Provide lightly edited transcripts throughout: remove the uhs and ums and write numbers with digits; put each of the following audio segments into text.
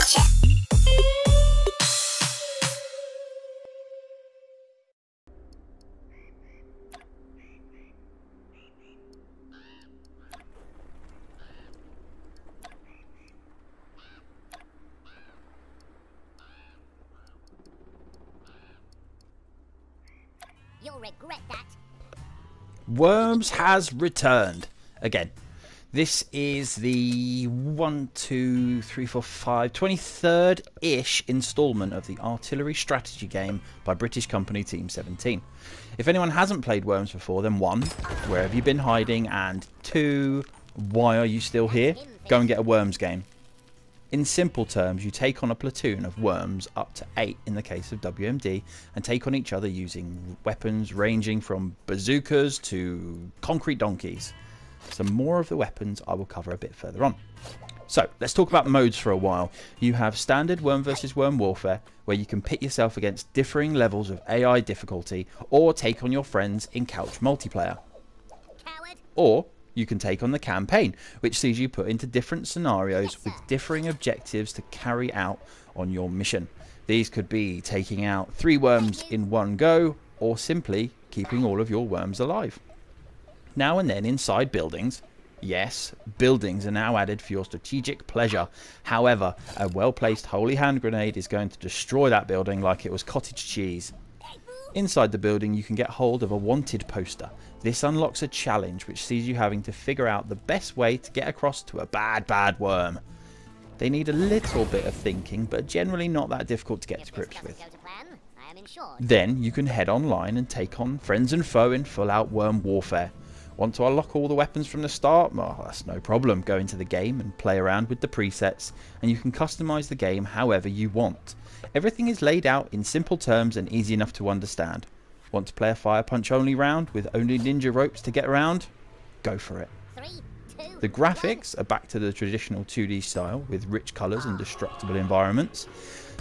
You'll regret that. Worms has returned again. This is the 23rd-ish installment of the artillery strategy game by British company Team 17. If anyone hasn't played Worms before, then 1, where have you been hiding? And 2, why are you still here? Go and get a Worms game. In simple terms, you take on a platoon of worms, up to 8 in the case of WMD, and take on each other using weapons ranging from bazookas to concrete donkeys. Some more of the weapons I will cover a bit further on. So let's talk about modes for a while. You have standard worm versus worm warfare, where you can pit yourself against differing levels of AI difficulty, or take on your friends in couch multiplayer. Coward. Or you can take on the campaign, which sees you put into different scenarios with differing objectives to carry out on your mission. These could be taking out 3 worms in one go, or simply keeping all of your worms alive. Now and then inside buildings, yes, buildings are now added for your strategic pleasure. However, a well-placed holy hand grenade is going to destroy that building like it was cottage cheese. Inside the building you can get hold of a wanted poster. This unlocks a challenge which sees you having to figure out the best way to get across to a bad worm. They need a little bit of thinking, but generally not that difficult to get to grips with. Then you can head online and take on friends and foe in full out worm warfare. Want to unlock all the weapons from the start? Well, that's no problem. Go into the game and play around with the presets, and you can customize the game however you want. Everything is laid out in simple terms and easy enough to understand. Want to play a fire punch only round with only ninja ropes to get around? Go for it. 3, 2, The graphics are back to the traditional 2D style with rich colours and destructible environments.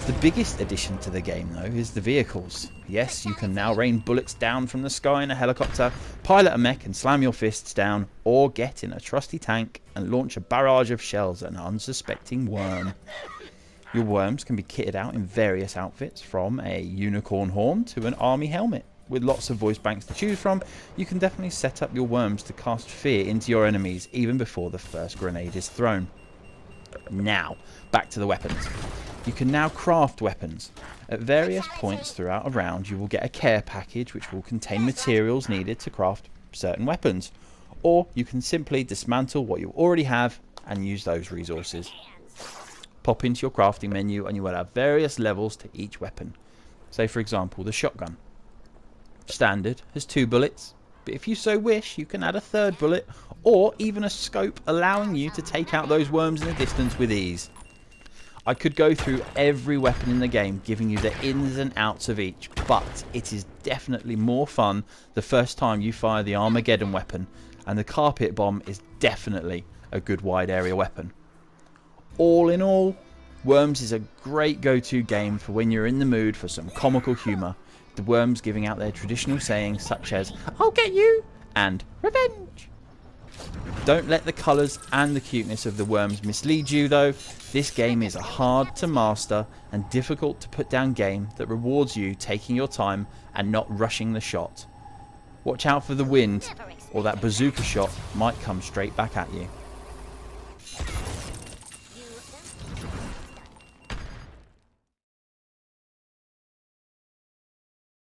The biggest addition to the game though is the vehicles. Yes, you can now rain bullets down from the sky in a helicopter, pilot a mech and slam your fists down, or get in a trusty tank and launch a barrage of shells at an unsuspecting worm. Your worms can be kitted out in various outfits, from a unicorn horn to an army helmet. With lots of voice banks to choose from, you can definitely set up your worms to cast fear into your enemies even before the first grenade is thrown. Now, back to the weapons. You can now craft weapons. At various points throughout a round you will get a care package which will contain materials needed to craft certain weapons. Or you can simply dismantle what you already have and use those resources. Pop into your crafting menu and you will have various levels to each weapon. Say for example the shotgun. Standard has 2 bullets, but if you so wish you can add a 3rd bullet, or even a scope allowing you to take out those worms in the distance with ease. I could go through every weapon in the game giving you the ins and outs of each, but it is definitely more fun the first time you fire the Armageddon weapon, and the carpet bomb is definitely a good wide area weapon. All in all, Worms is a great go-to game for when you're in the mood for some comical humour, the worms giving out their traditional sayings such as "I'll get you" and "Revenge." Don't let the colours and the cuteness of the worms mislead you though. This game is a hard to master and difficult to put down game that rewards you taking your time and not rushing the shot. Watch out for the wind, or that bazooka shot might come straight back at you.